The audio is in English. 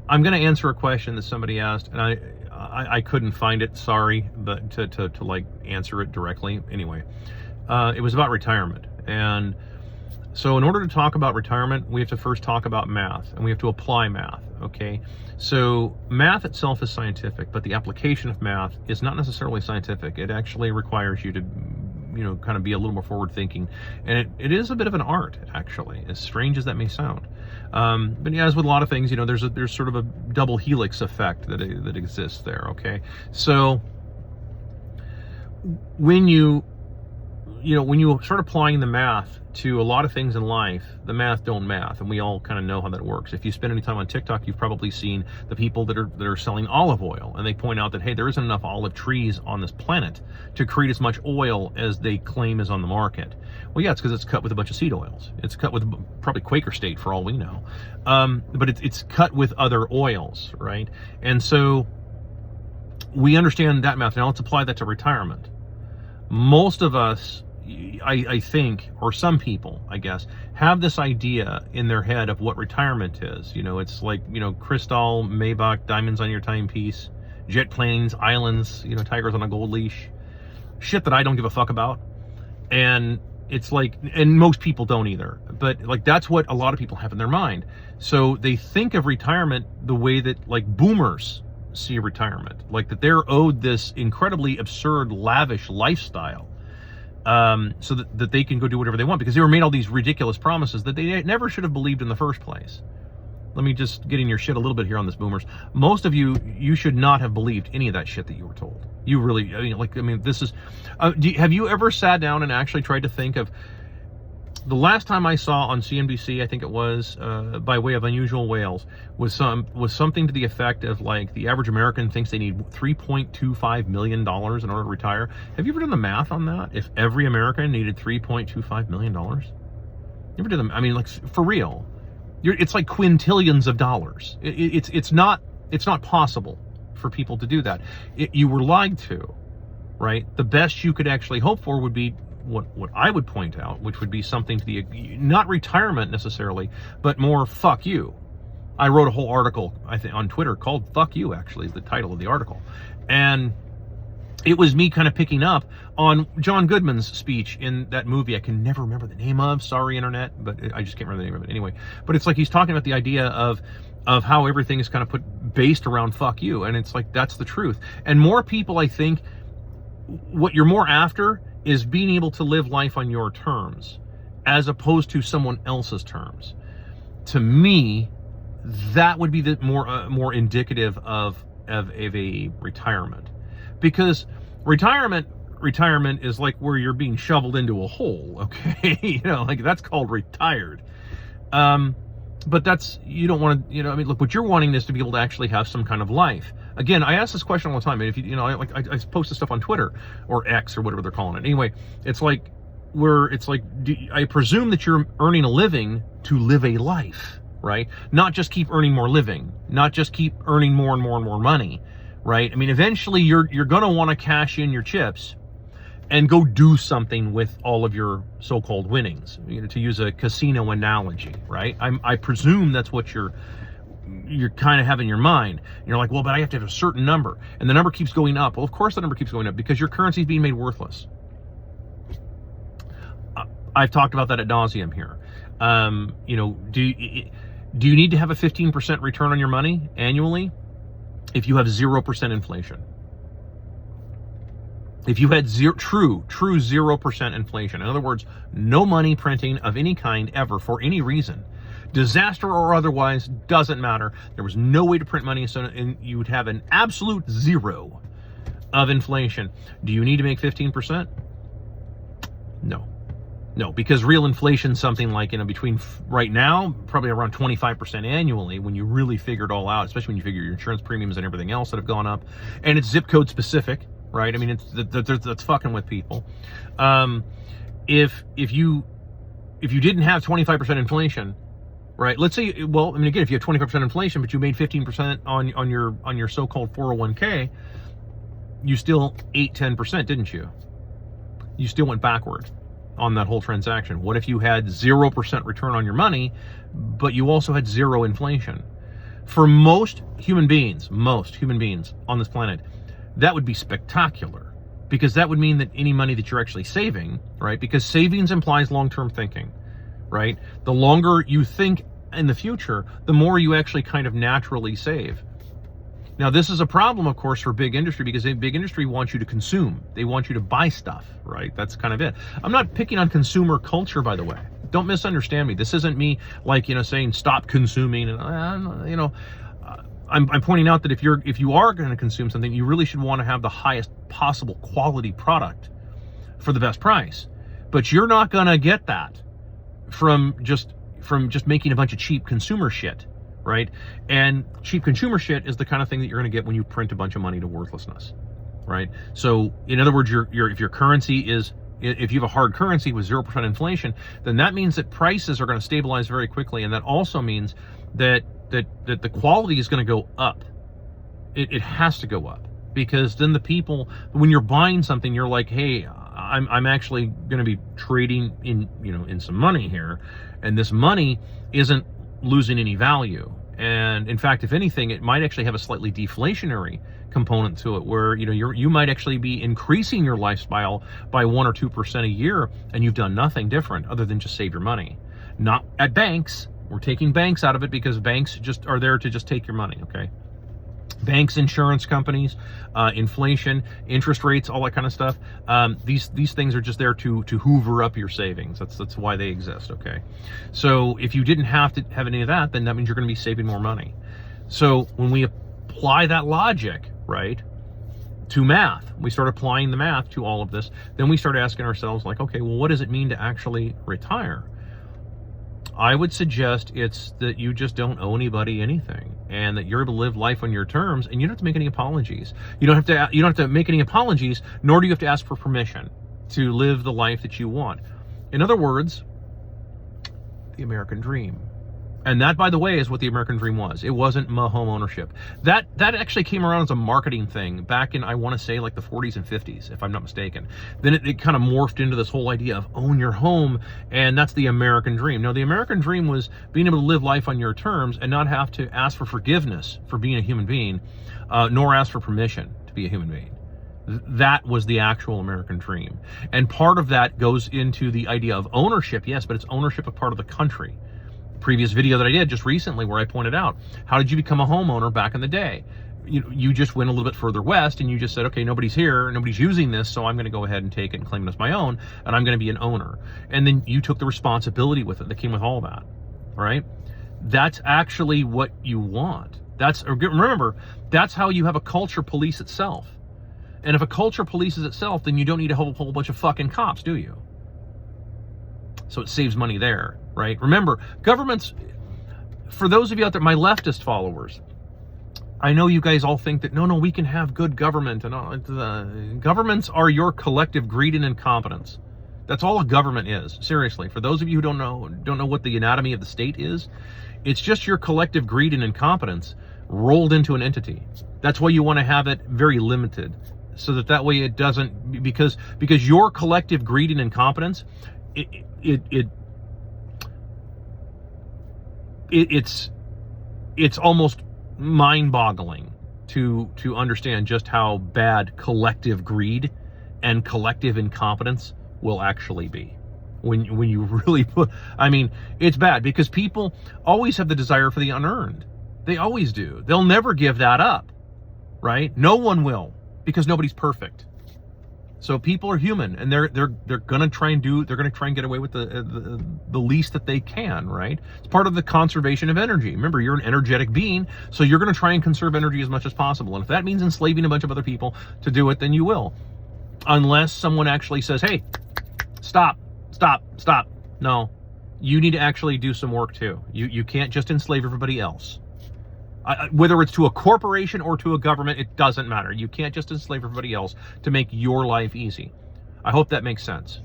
I'm going to answer a question that somebody asked, and I couldn't find it. Sorry, but to like answer it directly. Anyway, it was about retirement, and so in order to talk about retirement, we have to first talk about math, and we have to apply math. Okay, so math itself is scientific, but the application of math is not necessarily scientific. It actually requires you to, kind of be a little more forward thinking, and it is a bit of an art, actually, as strange as that may sound. But yeah, as with a lot of things, there's sort of a double helix effect that exists there. Okay, so when you start applying the math to a lot of things in life, the math don't math, and we all kind of know how that works. If you spend any time on TikTok, you've probably seen the people that are selling olive oil, and they point out that, hey, there isn't enough olive trees on this planet to create as much oil as they claim is on the market. Well, yeah, it's because it's cut with a bunch of seed oils. It's cut with probably Quaker State for all we know, but it's cut with other oils, right? And so we understand that math. Now let's apply that to retirement. Most of us, I think, or some people, I guess, have this idea in their head of what retirement is. It's like, Cristal, Maybach, diamonds on your timepiece, jet planes, islands, tigers on a gold leash, shit that I don't give a fuck about. And it's like, and most people don't either, but like, that's what a lot of people have in their mind. So they think of retirement the way that like boomers see retirement, like that they're owed this incredibly absurd, lavish lifestyle, so that they can go do whatever they want, because they were made all these ridiculous promises that they never should have believed in the first place. Let me just get in your shit a little bit here on this, boomers. Most of you should not have believed any of that shit that you were told. You really, this is, have you ever sat down and actually tried to think of, the last time I saw on CNBC, I think it was, by way of Unusual Whales, was something to the effect of like, the average American thinks they need $3.25 million in order to retire. Have you ever done the math on that? If every American needed $3.25 million? You ever did them? I mean, like, for real. It's like quintillions of dollars. It's not possible for people to do that. You were lied to, right? The best you could actually hope for would be what I would point out, which would be something to the, not retirement necessarily, but more fuck you. I wrote a whole article, I think, on Twitter called "Fuck You," actually, is the title of the article. And it was me kind of picking up on John Goodman's speech in that movie I can never remember the name of, sorry internet, but I just can't remember the name of it anyway. But it's like he's talking about the idea of how everything is kind of based around fuck you, and it's like, that's the truth. And more people, I think, what you're more after is being able to live life on your terms as opposed to someone else's terms. To me, that would be the more indicative of a retirement, because retirement is like where you're being shoveled into a hole. Okay, like that's called retired. But that's, you don't want to, look, what you're wanting is to be able to actually have some kind of life. Again, I ask this question all the time, and if I post this stuff on Twitter or X or whatever they're calling it. Anyway, it's like, I presume that you're earning a living to live a life, right? Not just keep earning more living, not just keep earning more and more and more money, right? I mean, eventually you're going to want to cash in your chips and go do something with all of your so-called winnings, to use a casino analogy, right? I presume that's what you're kind of have in your mind. And you're like, well, but I have to have a certain number, and the number keeps going up. Well, of course the number keeps going up, because your currency is being made worthless. I've talked about that ad nauseum here. Do you need to have a 15% return on your money annually if you have 0% inflation? If you had true 0% inflation, in other words, no money printing of any kind ever for any reason, disaster or otherwise, doesn't matter. There was no way to print money, so you would have an absolute zero of inflation. Do you need to make 15%? No, because real inflation is something like, between right now, probably around 25% annually when you really figure it all out, especially when you figure your insurance premiums and everything else that have gone up. And it's zip code specific, right? I mean, that's fucking with people. If you didn't have 25% inflation, right? Let's say, well, I mean, again, if you have 25% inflation, but you made 15% on your so-called 401k, you still ate 10%, didn't you? You still went backward on that whole transaction. What if you had 0% return on your money, but you also had zero inflation? For most human beings on this planet, that would be spectacular, because that would mean that any money that you're actually saving, right? Because savings implies long-term thinking, right? The longer you think in the future, the more you actually kind of naturally save. Now, this is a problem, of course, for big industry, because big industry wants you to consume. They want you to buy stuff, right? That's kind of it. I'm not picking on consumer culture, by the way. Don't misunderstand me. This isn't me, like, saying stop consuming. And I'm pointing out that if you are going to consume something, you really should want to have the highest possible quality product for the best price. But you're not going to get that from just making a bunch of cheap consumer shit, right? And cheap consumer shit is the kind of thing that you're going to get when you print a bunch of money to worthlessness, right? So in other words, if your currency is, if you have a hard currency with 0% inflation, then that means that prices are going to stabilize very quickly, and that also means that the quality is going to go up. It has to go up, because then the people, when you're buying something, you're like, hey, I'm actually going to be trading in some money here, and this money isn't losing any value. And in fact, if anything, it might actually have a slightly deflationary component to it, where you might actually be increasing your lifestyle by 1 or 2% a year, and you've done nothing different other than just save your money. Not at banks. We're taking banks out of it, because banks just are there to just take your money, okay? Banks, insurance companies, inflation, interest rates, all that kind of stuff. These things are just there to hoover up your savings. That's why they exist, okay? So if you didn't have to have any of that, then that means you're going to be saving more money. So when we apply that logic, right, to math, we start applying the math to all of this, then we start asking ourselves, like, okay, well, what does it mean to actually retire? I would suggest it's that you just don't owe anybody anything, and that you're able to live life on your terms, and you don't have to make any apologies. You don't have to make any apologies, nor do you have to ask for permission to live the life that you want. In other words, the American dream. And that, by the way, is what the American dream was. It wasn't home ownership. That actually came around as a marketing thing back in, I want to say, like the 40s and 50s, if I'm not mistaken. Then it kind of morphed into this whole idea of own your home, and that's the American dream. No, the American dream was being able to live life on your terms and not have to ask for forgiveness for being a human being, nor ask for permission to be a human being. That was the actual American dream. And part of that goes into the idea of ownership, yes, but it's ownership of part of the country. Previous video that I did just recently, where I pointed out, how did you become a homeowner back in the day? You just went a little bit further west, and you just said, okay, nobody's here, nobody's using this, so I'm going to go ahead and take it and claim it as my own, and I'm going to be an owner. And then you took the responsibility with it that came with all that, right? That's actually what you want. Remember, that's how you have a culture police itself. And if a culture polices itself, then you don't need a whole bunch of fucking cops, do you? So it saves money there, right? Remember, governments, for those of you out there, my leftist followers, I know you guys all think that, no, we can have good government, and governments are your collective greed and incompetence. That's all a government is, seriously. For those of you who don't know what the anatomy of the state is, it's just your collective greed and incompetence rolled into an entity. That's why you want to have it very limited, so that way it doesn't, because your collective greed and incompetence, it's almost mind-boggling to understand just how bad collective greed and collective incompetence will actually be when you really put, I mean, it's bad, because people always have the desire for the unearned. They always do. They'll never give that up, right? No one will, because nobody's perfect. So people are human, and they're gonna try and get away with the least that they can, right? It's part of the conservation of energy. Remember, you're an energetic being, so you're gonna try and conserve energy as much as possible. And if that means enslaving a bunch of other people to do it, then you will, unless someone actually says, "Hey, stop." No, you need to actually do some work too. You can't just enslave everybody else. Whether it's to a corporation or to a government, it doesn't matter. You can't just enslave everybody else to make your life easy. I hope that makes sense.